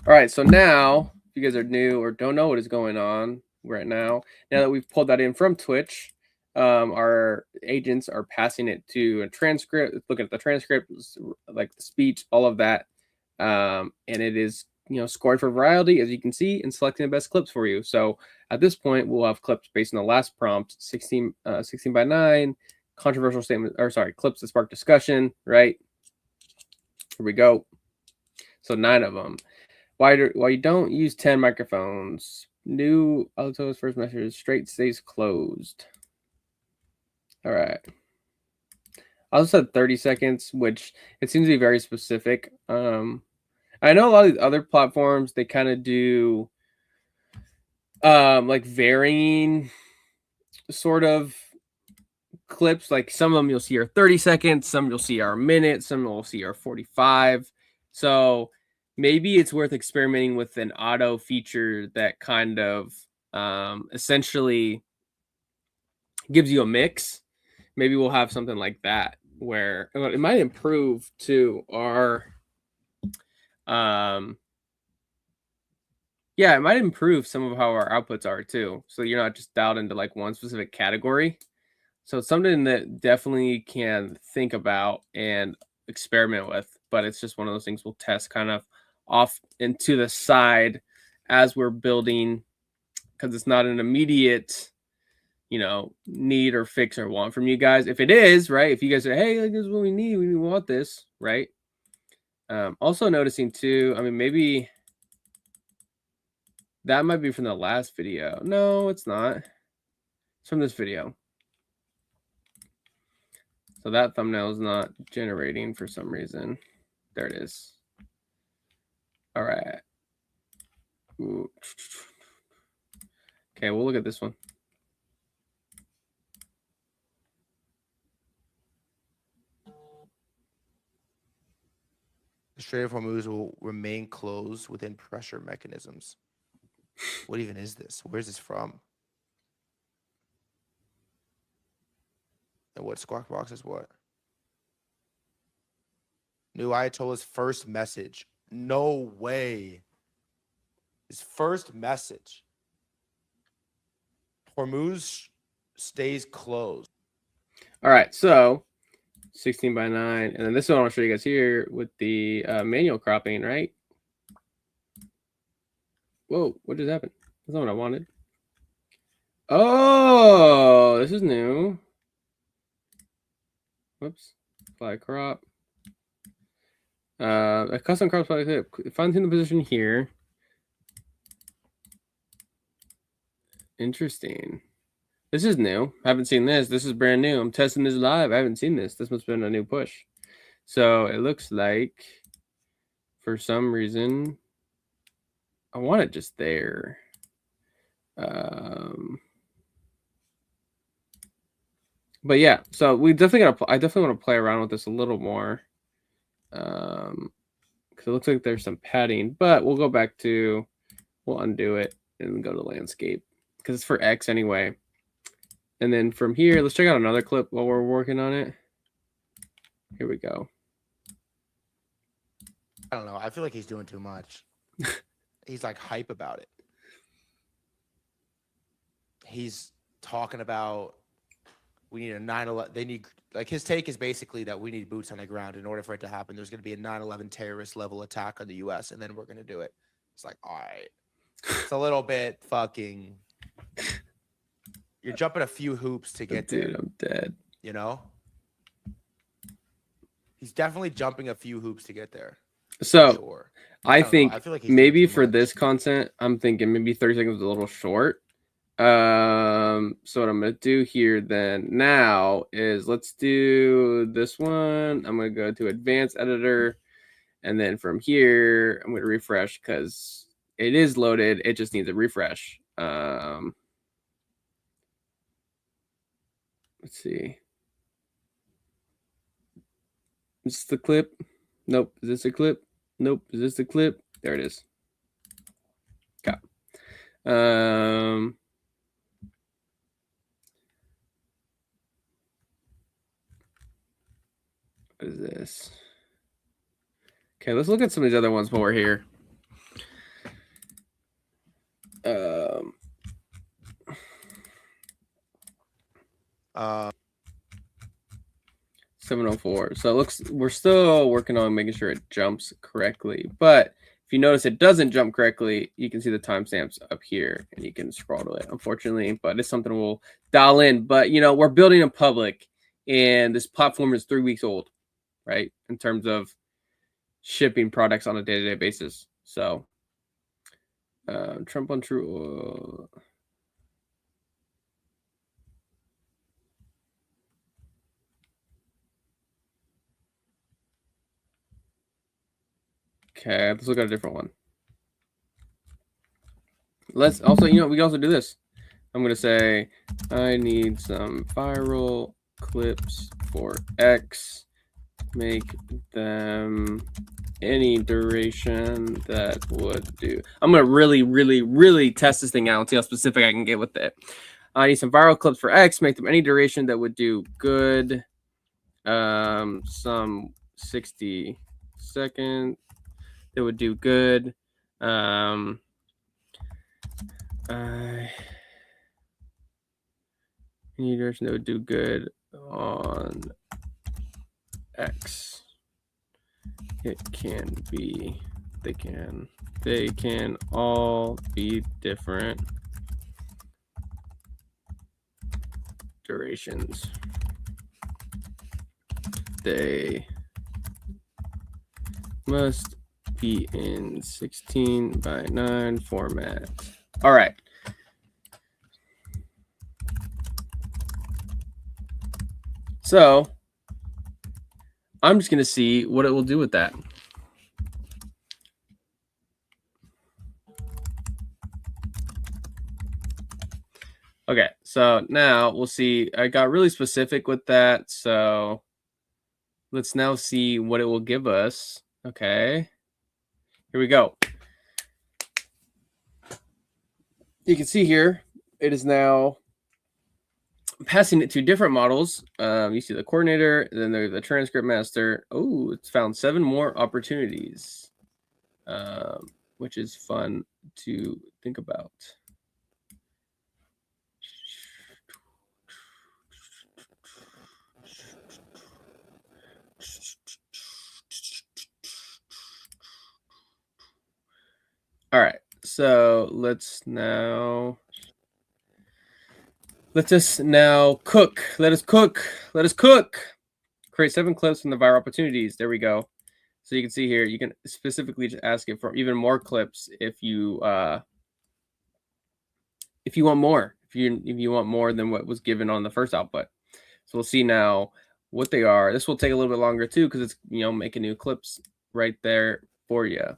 All right, so now, if you guys are new or don't know what is going on right now that we've pulled that in from Twitch, our agents are passing it to a transcript, looking at the transcript, like the speech, all of that, and it is, scored for variety, as you can see, and selecting the best clips for you. So at this point, we'll have clips based on the last prompt, 16:9, controversial statement, or sorry, clips that spark discussion, right? Here we go. So 9 of them. Why you don't use 10 microphones? New Alto's first message, straight stays closed. All right. I also said 30 seconds, which it seems to be very specific. I know a lot of these other platforms, they kind of do like varying sort of clips. Like some of them you'll see are 30 seconds, some you'll see are a minute, some you'll see are 45. So maybe it's worth experimenting with an auto feature that kind of essentially gives you a mix. Maybe we'll have something like that where it might improve to our yeah, it might improve some of how our outputs are too. So you're not just dialed into like one specific category. So it's something that definitely can think about and experiment with, but it's just one of those things we'll test kind of off into the side as we're building, because it's not an immediate, need or fix or want from you guys. If it is, right, if you guys say, hey, this is what we need, we want this, right? Also noticing too, I mean, maybe that might be from the last video. No, it's not. It's from this video. So that thumbnail is not generating for some reason. There it is. All right. Ooh. Okay, we'll look at this one. The Strait of Hormuz will remain closed within pressure mechanisms. What even is this? Where's this from? And what Squawk Box is what? New Ayatollah's first message. No way. His first message. Hormuz stays closed. All right, so 16:9, and then this one I'll show you guys here with the manual cropping, right? Whoa, what just happened? That's not what I wanted. Oh, this is new. Whoops. Apply crop. A custom crop spot. Fine tune the position here. Interesting. This is new. I haven't seen this. This is brand new. I'm testing this live. I haven't seen this. This must have been a new push. So it looks like for some reason I want it just there. But yeah, so we definitely I definitely want to play around with this a little more. Because it looks like there's some padding, but we'll go back to, we'll undo it and go to landscape because it's for X anyway. And then from here, let's check out another clip while we're working on it. Here we go. I don't know. I feel like he's doing too much. He's like hype about it. He's talking about we need a 9/11. They need, like, his take is basically that we need boots on the ground in order for it to happen. There's going to be a 9/11 terrorist level attack on the U.S. and then we're going to do it. It's like, all right, it's a little bit fucking. You're jumping a few hoops to get there. Dude, I'm dead. You know, he's definitely jumping a few hoops to get there. So Sure. I think know. I feel like he's doing maybe too for much. this content, I'm thinking maybe 30 seconds is a little short. So what I'm gonna do here then now is let's do this one. I'm gonna go to advanced editor, and then from here I'm gonna refresh because it is loaded. It just needs a refresh. Let's see. Is this the clip? Nope. Is this a clip? Nope. Is this the clip? There it is. Okay. What is this? Okay, let's look at some of these other ones while we're here. 704. So it looks, we're still working on making sure it jumps correctly. But if you notice it doesn't jump correctly, you can see the timestamps up here and you can scroll to it, unfortunately. But it's something we'll dial in. But, you know, we're building in public and this platform is 3 weeks old, right? In terms of shipping products on a day-to-day basis. So Trump on true. Okay, let's look at a different one. Let's also, you know, we can also do this. I'm going to say, I need some viral clips for X. Make them any duration that would do. I'm going to really test this thing out and see how specific I can get with it. I need some viral clips for X. Make them any duration that would do good. Some 60 seconds. That would do good. Any direction that would do good on X. It can be, they can all be different durations. They must be in 16:9 format. All right. So I'm just going to see what it will do with that. Okay, so now we'll see. I got really specific with that. So let's now see what it will give us. Okay. Here we go. You can see here, it is now passing it to different models. You see the coordinator, then there's the transcript master. Oh, it's found 7 more opportunities, which is fun to think about. All right, so let us now cook. Let us cook. Create 7 clips from the viral opportunities. There we go. So you can see here, you can specifically just ask it for even more clips if you want more. If you want more than what was given on the first output. So we'll see now what they are. This will take a little bit longer too because it's making new clips right there for you.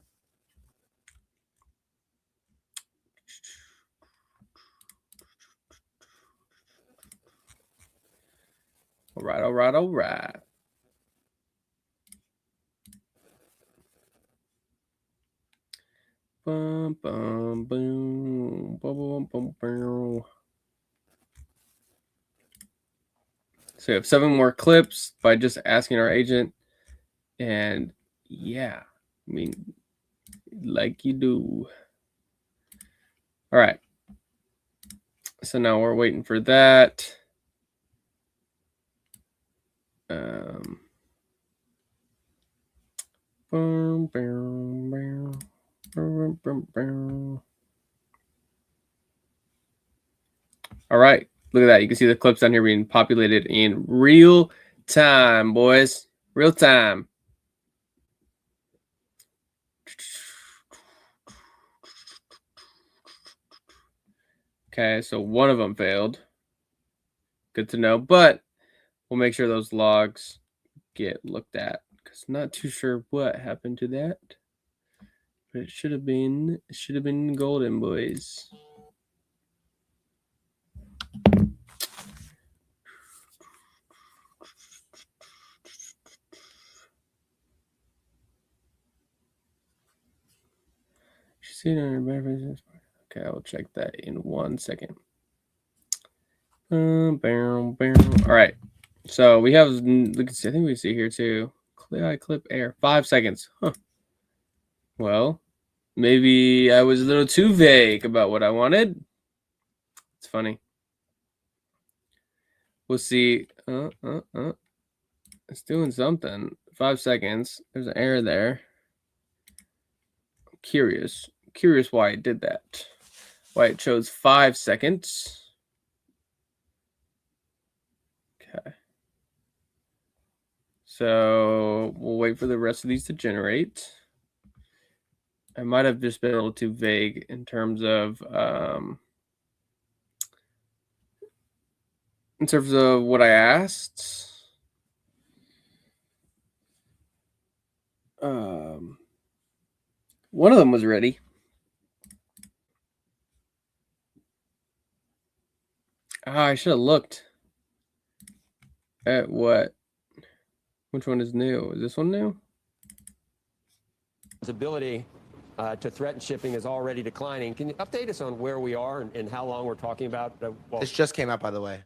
All right, all right, all right. Bum, bum, boom, bum, bum, bum. So we have 7 more clips by just asking our agent. And yeah, I mean, like you do. All right. So now we're waiting for that. All right, look at that. You can see the clips down here being populated in real time, boys. Real time. Okay, so one of them failed. Good to know, but we'll make sure those logs get looked at because not too sure what happened to that. But it should have been golden, boys. Okay, I'll check that in 1 second. All right, so we have. Look, I think we see here too. Clip air 5 seconds. Huh. Well, maybe I was a little too vague about what I wanted. It's funny. We'll see. It's doing something. 5 seconds. There's an error there. I'm curious why it did that. Why it chose 5 seconds. Okay. So we'll wait for the rest of these to generate. I might have just been a little too vague in terms of what I asked. One of them was ready. I should have looked at what. Which one is new? Is this one new? His ability to threaten shipping is already declining. Can you update us on where we are and how long we're talking about? Well, this just came out, by the way.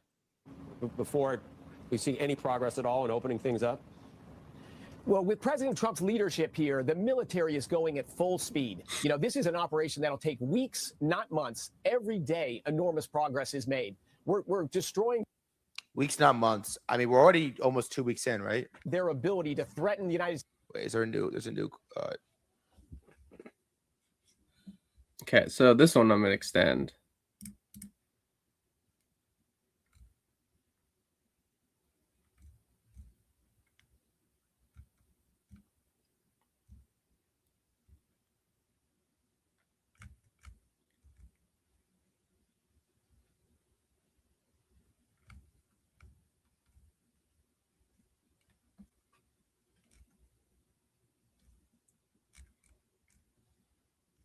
Before we see any progress at all in opening things up? Well, with President Trump's leadership here, the military is going at full speed. This is an operation that'll take weeks, not months. Every day, enormous progress is made. We're destroying. Weeks, not months. I mean, we're already almost 2 weeks in, right? Their ability to threaten the United States. Wait, is there a new? There's a new. Okay, so this one I'm gonna extend.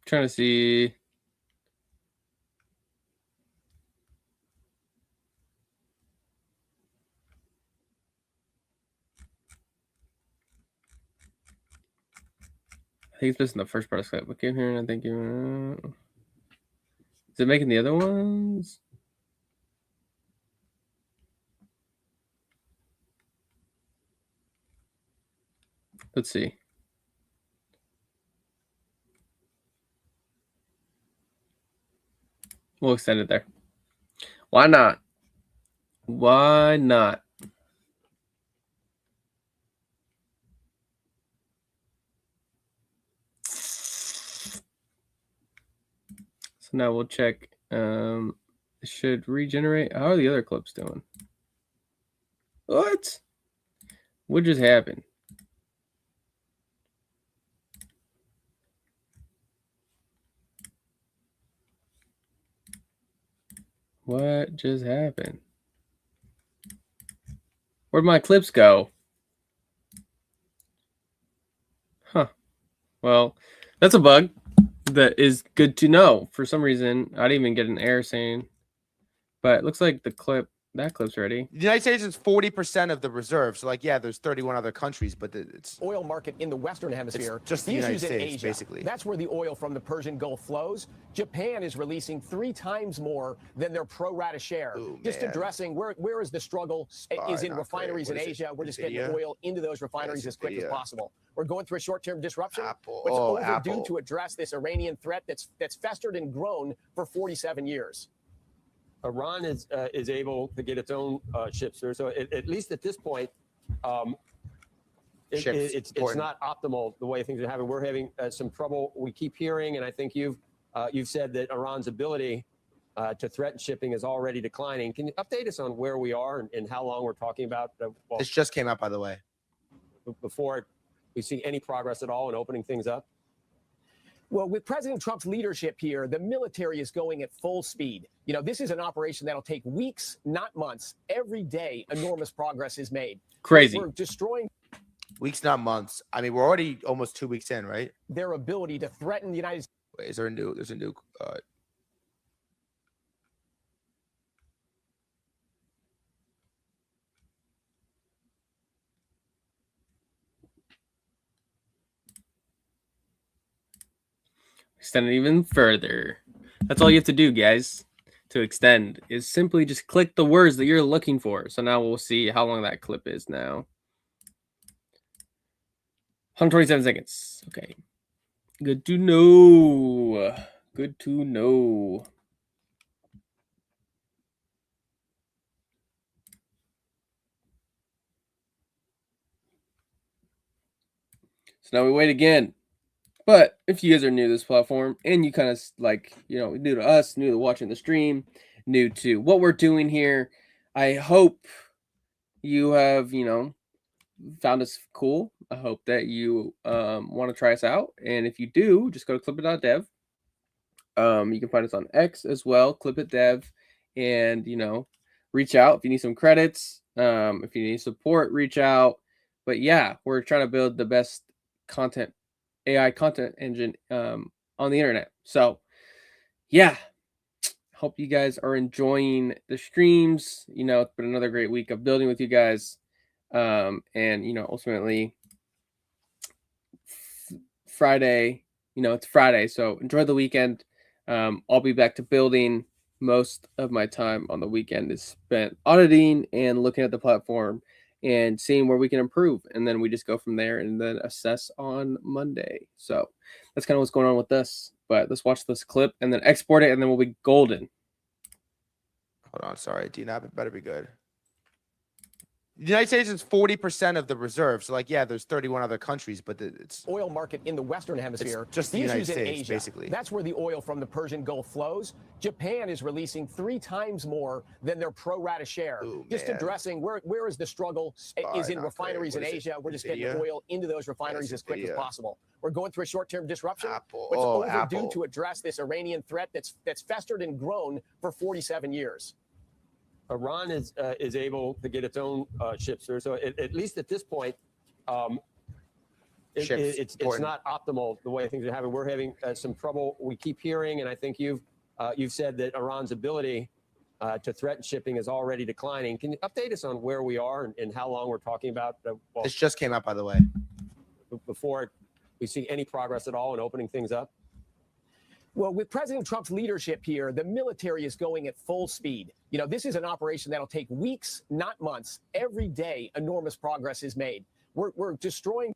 Trying to see. I think it's missing the first part of Skype. Okay, here, and I think you. Is it making the other ones? Let's see. We'll extend it there. Why not? Why not? So now we'll check. It should regenerate. How are the other clips doing? What? What just happened? What just happened? Where'd my clips go? Huh. Well, that's a bug that is good to know. For some reason, I didn't even get an error saying, but it looks like that clip's ready. The United States is 40% of the reserve. So, like, yeah, there's 31 other countries, but it's oil market in the Western Hemisphere. It's just the United States, basically. That's where the oil from the Persian Gulf flows. Japan is releasing 3 times more than their pro rata share. Ooh, just man. addressing where is the struggle is in not refineries in great. What is Asia. it? We're just Nvidia? getting oil into those refineries as quick as possible. We're going through a short-term disruption. Apple. It's Oh, overdue Apple. to address this Iranian threat that's festered and grown for 47 years. Iran is able to get its own ships through. So at least at this point, it's not optimal the way things are happening. We're having some trouble. We keep hearing, and I think you've said that Iran's ability to threaten shipping is already declining. Can you update us on where we are and how long we're talking about? This just came out, by the way. Before we see any progress at all in opening things up? Well, with President Trump's leadership here, the military is going at full speed. You know, this is an operation that'll take weeks, not months. Every day, enormous progress is made. Crazy. We're destroying Weeks, not months. I mean, we're already almost 2 weeks in, right? their ability to threaten the United States. Wait, is there a new? There's a new. Extend it even further. That's all you have to do, guys, to extend is simply just click the words that you're looking for. So now we'll see how long that clip is now. 127 seconds. Okay. Good to know. Good to know. So now we wait again. But if you guys are new to this platform and you kind of like, new to us, new to watching the stream, new to what we're doing here, I hope you have, found us cool. I hope that you want to try us out. And if you do, just go to clipit.dev. You can find us on X as well, Clipit.dev. And, reach out if you need some credits. If you need support, reach out. But yeah, we're trying to build the best AI content engine on the internet. So yeah, hope you guys are enjoying the streams. It's been another great week of building with you guys. And ultimately Friday, it's Friday, so enjoy the weekend. I'll be back to building. Most of my time on the weekend is spent auditing and looking at the platform and seeing where we can improve. And then we just go from there and then assess on Monday. So that's kind of what's going on with this. But let's watch this clip and then export it, and then we'll be golden. Hold on, sorry. DNAP, it better be good. The United States is 40% of the reserve. So, like, yeah, there's 31 other countries, but it's oil market in the Western Hemisphere. just the United States, Asia. basically. That's where the oil from the Persian Gulf flows. Japan is releasing 3 times more than their pro rata share. Ooh, just man. addressing where is the struggle is in not refineries great. in What is it? Asia. We're just Nvidia? getting oil into those refineries as quick as Nvidia. possible. We're going through a short-term disruption. Apple. It's Oh, overdue Apple. to address this Iranian threat that's festered and grown for 47 years. Iran is able to get its own ships through. So at least at this point, it's not optimal the way things are happening. We're having some trouble. We keep hearing, and I think you've said that Iran's ability to threaten shipping is already declining. Can you update us on where we are and how long we're talking about? This just came out, by the way. Before we see any progress at all in opening things up? Well, with President Trump's leadership here, the military is going at full speed. You know, this is an operation that'll take weeks, not months. Every day, enormous progress is made. We're destroying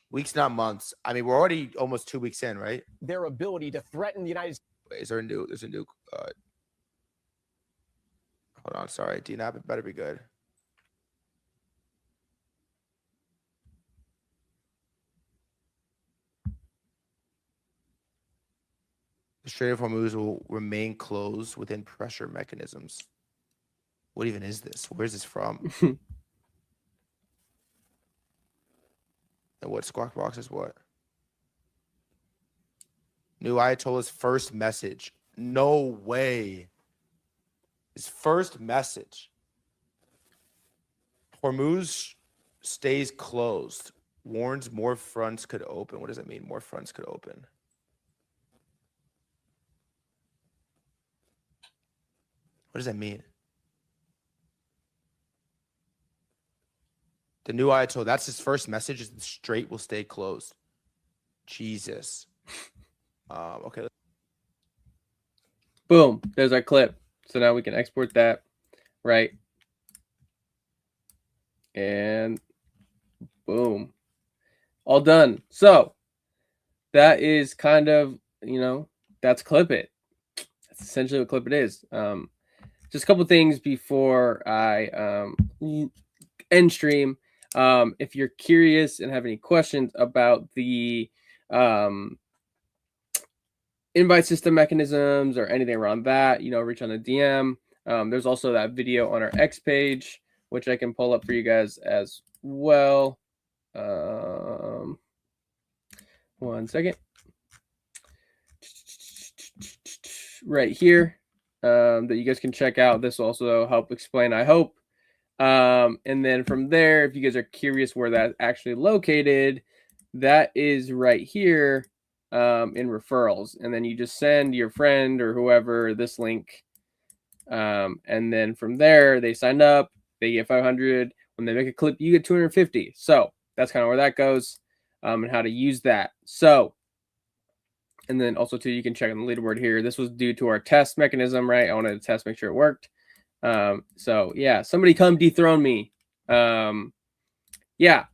Weeks, not months. I mean, we're already almost 2 weeks in, right? their ability to threaten the United States. Wait, is there a new? There's a new. Hold on, sorry. DNAP, it better be good. The Strait of Hormuz will remain closed within pressure mechanisms. What even is this? Where's this from? And what Squawk Box is what? New Ayatollah's first message. No way. His first message. Hormuz stays closed. Warns more fronts could open. What does it mean? More fronts could open. What does that mean? The new Ayatollah, that's his first message, is the strait will stay closed. Jesus. Okay. Boom. There's our clip. So now we can export that. Right. And boom. All done. So that is kind of, that's Clipit. That's essentially what Clipit is. Just a couple things before I end stream. If you're curious and have any questions about the invite system mechanisms or anything around that, reach on a DM. There's also that video on our X page, which I can pull up for you guys as well. 1 second. Right here, that you guys can check out. This will also help explain, I hope. And then from there, if you guys are curious where that's actually located, that is right here in referrals. And then you just send your friend or whoever this link. And then from there, they sign up, they get 500. When they make a clip, you get 250. So that's kind of where that goes, and how to use that. So, and then also too, you can check on the leaderboard here. This was due to our test mechanism, right? I wanted to test, make sure it worked. So yeah, somebody come dethrone me. Yeah,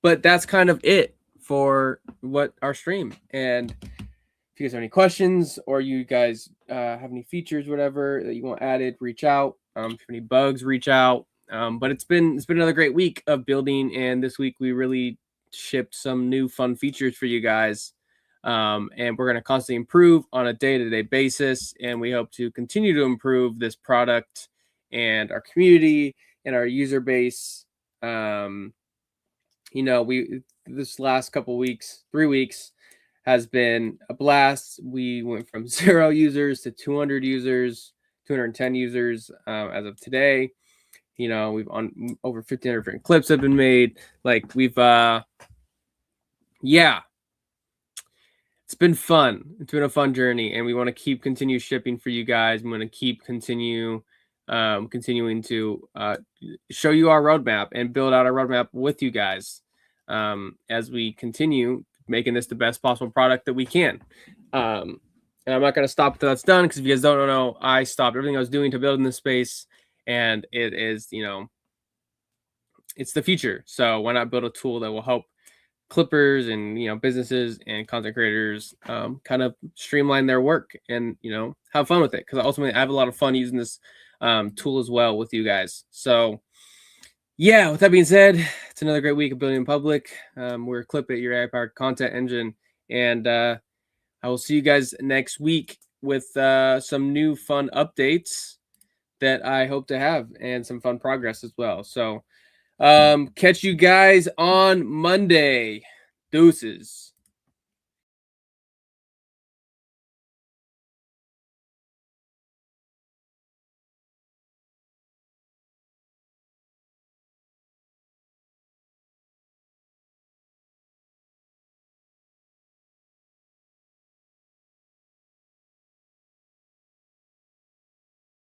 but that's kind of it for what our stream. And if you guys have any questions or you guys have any features, whatever that you want added, reach out. If you have any bugs, reach out. But it's been another great week of building, and this week we really shipped some new fun features for you guys. And we're going to constantly improve on a day-to-day basis, and we hope to continue to improve this product and our community and our user base. This last couple weeks, 3 weeks, has been a blast. We went from 0 users to 200 users, 210 users as of today. We've on over 1,500 different clips have been made. Like we've, yeah, it's been fun. It's been a fun journey, and we want to continue shipping for you guys. We want to continuing to show you our roadmap and build out our roadmap with you guys as we continue making this the best possible product that we can. And I'm not going to stop until that's done, because if you guys don't know, I stopped everything I was doing to build in this space, and it is, it's the future. So why not build a tool that will help clippers and businesses and content creators kind of streamline their work and have fun with it, because ultimately I have a lot of fun using this tool as well with you guys. So yeah, with that being said, it's another great week of building in public. We're Clipit, your AI-powered content engine, and I will see you guys next week with some new fun updates that I hope to have, and some fun progress as well. So catch you guys on Monday. Deuces.